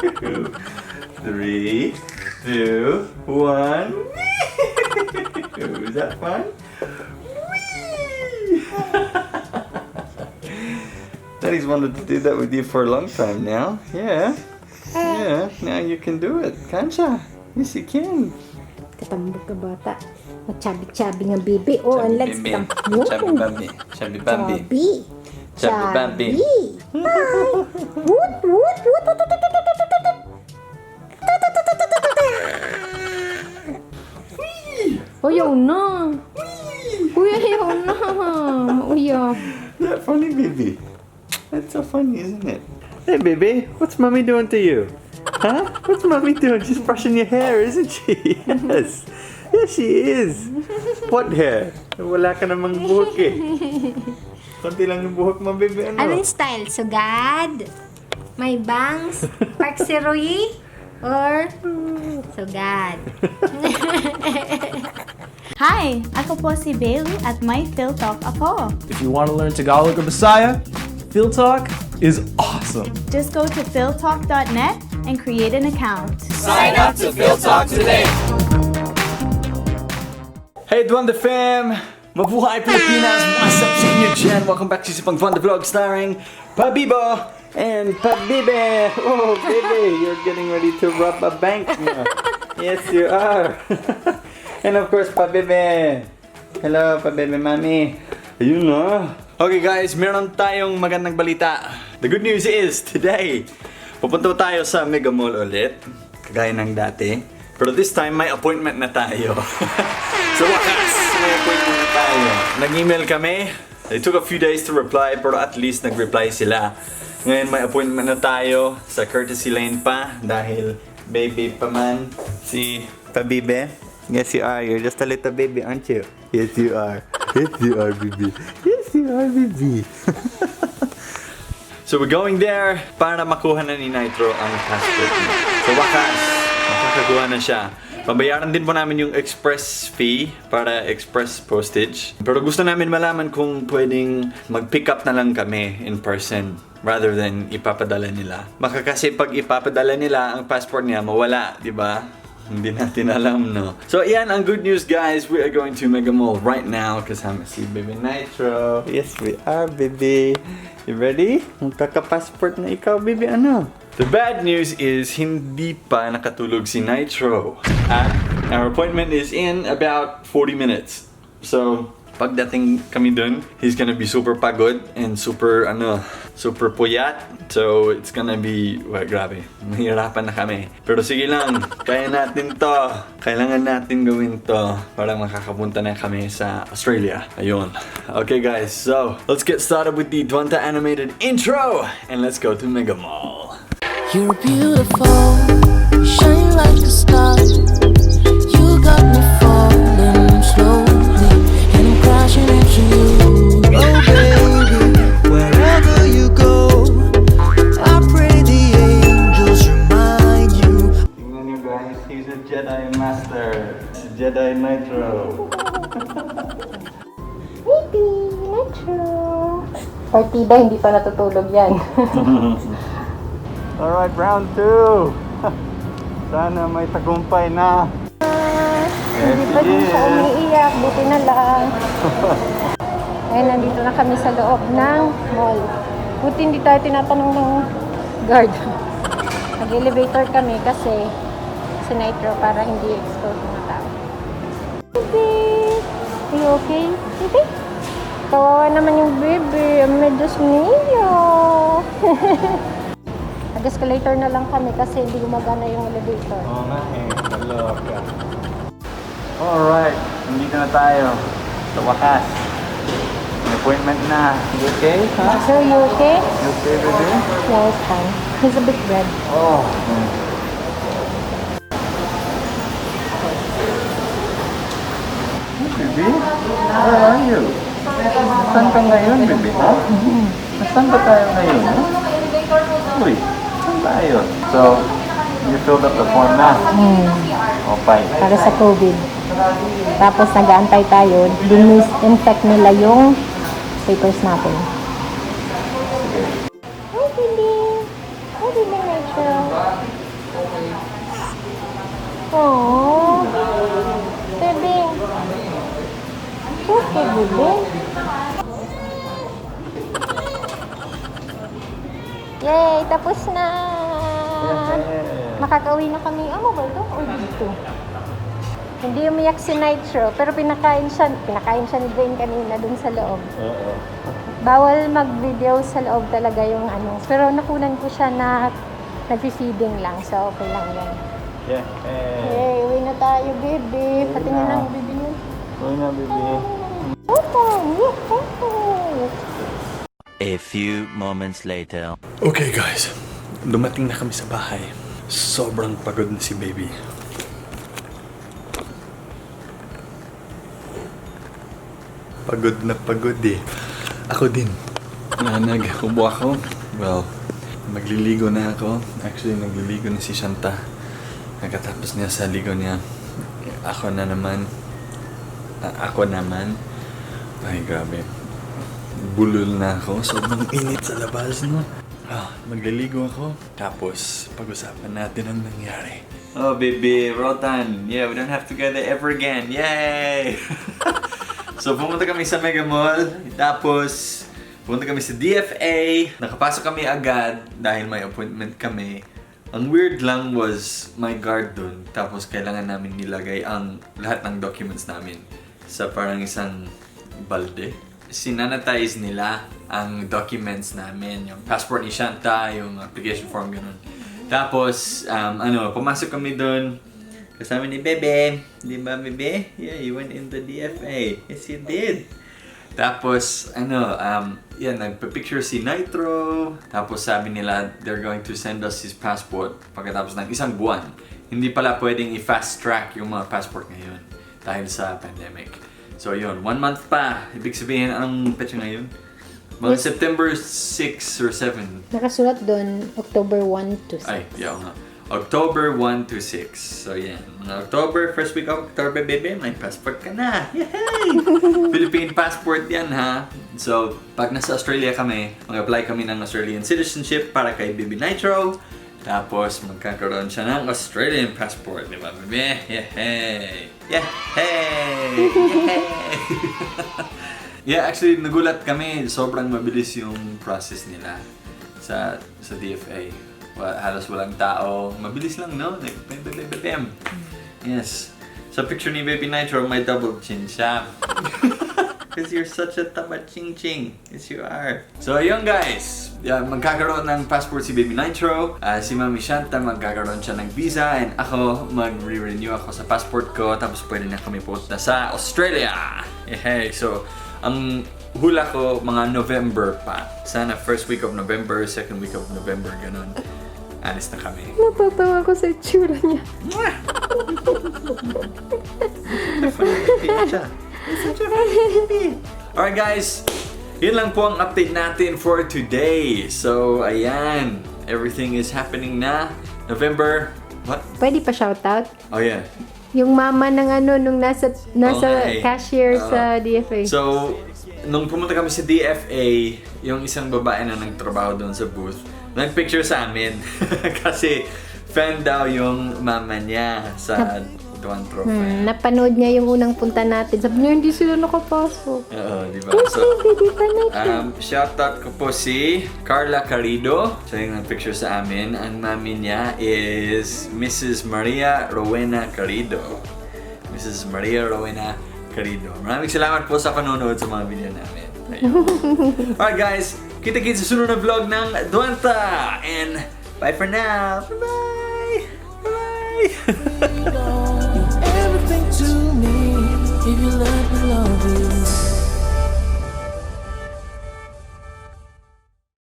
3, 2, 1. Is that fun? Daddy's wanted to do that with you for a long time now. Yeah. Yeah, now you can do it. Can't ya? Yes, you can. Katambog ka bata. Machabi-chabi nga bibi. Oh, ang legs Bimbi. katambog. Chubby Bambi. Chubby Bambi. Chabi. Chubby Bambi. Hi. Woot, woot, woot, woot, woot, woot, woot, woot, woot. Ayaw na. Kuya, ayaw na. Ayaw. Isn't that funny, baby? That's so funny, isn't it? Hey, baby, what's mommy doing to you? Huh? What's mommy doing? She's brushing your hair, isn't she? Yes. Yes, she is. What hair? Wala ka namang buhok eh. Konti lang yung buhok mo, baby. Ano? Anong style? Sugad? May bangs? Park Siroy? Or sugad? Hi! Ako po si Bailey at may PhilTalk ako. If you want to learn Tagalog or Bisaya, PhilTalk is awesome. Just go to philtalk.net and create an account. Sign up to PhilTalk today. Hey, Duanda fam! Mabuhay Pilipinas! What's up sa inyo dyan? Welcome back to Sipang Duanda Vlog starring Pabibo and Pabibe! Oh, baby, you're getting ready to rob a bank now. Yes, you are. And of course, Pabibe. Hello, Pabibe Mami. Ayun na. Okay guys, meron tayong magandang balita. The good news is, today, pupunta tayo sa Mega Mall ulit. Kagaya ng dati. Pero this time, may appointment na tayo. So wakas, may appointment na tayo. Nag-email kami. It took a few days to reply, pero at least nag-reply sila. Ngayon may appointment na tayo sa Courtesy Lane pa. Dahil baby pa man si Pabibe. Yes you are, you're just a little baby, aren't you? Yes you are. Yes you are, baby. Yes you are, baby. So we're going there para makuha na ni Nitro ang passport niya. So wakas, makakakuha na siya. Pabayaran din po namin yung express fee para express postage. Pero gusto namin malaman kung pwedeng mag-pick up na lang kami in person rather than ipapadala nila. Baka kasi pag ipapadala nila ang passport niya mawala, di ba? Hindi natin alam, no? So, yan ang good news, guys. We are going to Mega Mall right now kasama si Baby Nitro. Yes, we are, baby. You ready? Magkaka-passport na ikaw, baby. Ano? The bad news is hindi pa nakatulog si Nitro. Our appointment is in about 40 minutes. So, pagdating kami dun, he's gonna be super pagod and super puyat. So, it's gonna be, well, grabe. Mahirapan na kami. Pero sige lang, kaya natin to. Kailangan natin gawin to para makakapunta na kami sa Australia. Ayun. Okay guys, so, let's get started with the Duanta animated intro. And let's go to Mega Mall. You're beautiful, you shine like a star. You got me falling slowly, and I'm crashing into you. Oh baby, wherever you go, I pray the angels remind you. Tingnan nyo guys, he's a Jedi Master. Jedi Nitro. Baby, Nitro. Partida, hindi pa natutulog yan. Alright, round 2. Sana may tagumpay na. Hindi pa din siya umiiyak, buti na lang. Ayun, nandito na kami sa loob ng mall. Buti hindi tayo tinatanong ng guard. Nag-elevator kami kasi si Nitro para hindi expose mga tao. Baby! Are you okay? Baby? Kawawa naman yung baby. Medyos niyo. Nag-escalator na lang kami kasi hindi gumagana yung elevator. Oo nga eh, naloka. Alright, nandito na tayo. Sa wakas. May appointment na. You okay? Huh? Sir, you okay? You okay, baby? Yeah, it's fine. He's a bit red. Oh. Baby? Where are you? Saan ka ngayon, baby? Huh? Saan ba tayo ngayon? Uy, saan tayo? So, you filled up the form na? Okay. Para sa COVID. Tapos nag-aantay tayo. Dinis-infect nila yung papers natin. Hi, baby. Hi, baby, Nitro. Oh, bebe. Okay, bebe. Yay, tapos na. Makakauwi na kami. Ano ba ito? O dito? Hindi umiyak si Nitro, pero pinakain siya ni Dwayne kanina dun sa loob. Bawal mag-video sa loob talaga yung ano. Pero nakunan ko siya na nag-feeding lang, so okay lang yan. Yeah. Hey, uwi na tayo, baby. Patingin ang baby niyo. Uwi na, baby. A few moments later. Okay guys, dumating na kami sa bahay. Sobrang pagod na si baby. Pagod na pagod eh. Ako din. Nag-ubo ako. Well, magliligo na ako. Actually, nagliligo na si Shanta. Nakatapos niya sa ligo niya. Ako naman. Ay, grabe. Bulol na ako. Sobrang init sa labas, no? Magliligo ako. Tapos, pag-usapan natin ang nangyari. Oh, baby. Rotan. Yeah, we don't have to go there ever again. Yay! So, pumunta kami sa Mega Mall. Tapos, pumunta kami sa DFA. Nakapasok kami agad dahil may appointment kami. Ang weird lang was my guard dun. Tapos, kailangan namin nilagay ang lahat ng documents namin sa parang isang balde. Sinanitize nila ang documents namin. Yung passport ni Shanta, yung application form, ganun. Tapos, pumasok kami dun. Kasama ni Bebe. Di ba, Bebe? Yeah, you went in the DFA. Yes, you did. Tapos, nagpa-picture si Nitro. Tapos sabi nila, they're going to send us his passport pagkatapos ng isang buwan. Hindi pala pwedeng i-fast track yung mga passport ngayon dahil sa pandemic. So yun, 1 month pa. Ibig sabihin, ang petsa ngayon? Mga September 6 or 7. Nakasulat doon, October 1 to 6. Ay, yeah nga. October 1 to 6. So, yan. October, first week of October, baby, may passport ka na. Yay! Philippine passport yan, ha? So, pag nasa Australia kami, mag-apply kami ng Australian citizenship para kay Baby Nitro. Tapos, magkakaroon siya ng Australian passport. Di ba, baby? Yay! Yay! Yeah, actually, nagulat kami. Sobrang mabilis yung process nila sa DFA. Halos walang tao. Mabilis lang, no? Like, bam. Yes. Sa picture ni Baby Nitro, may double chin siya. Because you're such a taba ching-ching. Yes, you are. So, ayun guys. Yeah, magkakaroon ng passport si Baby Nitro. Si Mami Shanta, magkakaroon siya ng visa. And ako, mag-re-renew ako sa passport ko. Tapos pwede na kami punta sa Australia. Hey, so, ang hula ko, mga November pa. Sana first week of November, second week of November, ganun. Alis na kami. Natatawa ko sa itsura niya. Alright guys, yun lang po ang update natin for today. So, ayan. Everything is happening na. November, what? Pwede pa shoutout? Oh yeah. Yung mama ng nung nasa Okay. cashier sa DFA. So, nung pumunta kami sa DFA, yung isang babae na nagtrabaho doon sa booth, nagpicture sa amin. Kasi fan daw yung mama niya sa Duan Trophy. Napanood niya yung unang punta natin. Sabi niya, hindi sila nakapasok. Oo, di ba? Yes, So, hindi pa na. shoutout ko po si Carla Carido. Siya yung nagpicture sa amin. Ang mami niya is Mrs. Maria Rowena Carido. Mrs. Maria Rowena Carido. Maraming salamat po sa panonood sa mga video namin. Alright guys, kita-kits sa sunod na vlog ng Duanta. And bye for now. Bye-bye. Bye-bye. Everything to me. If you love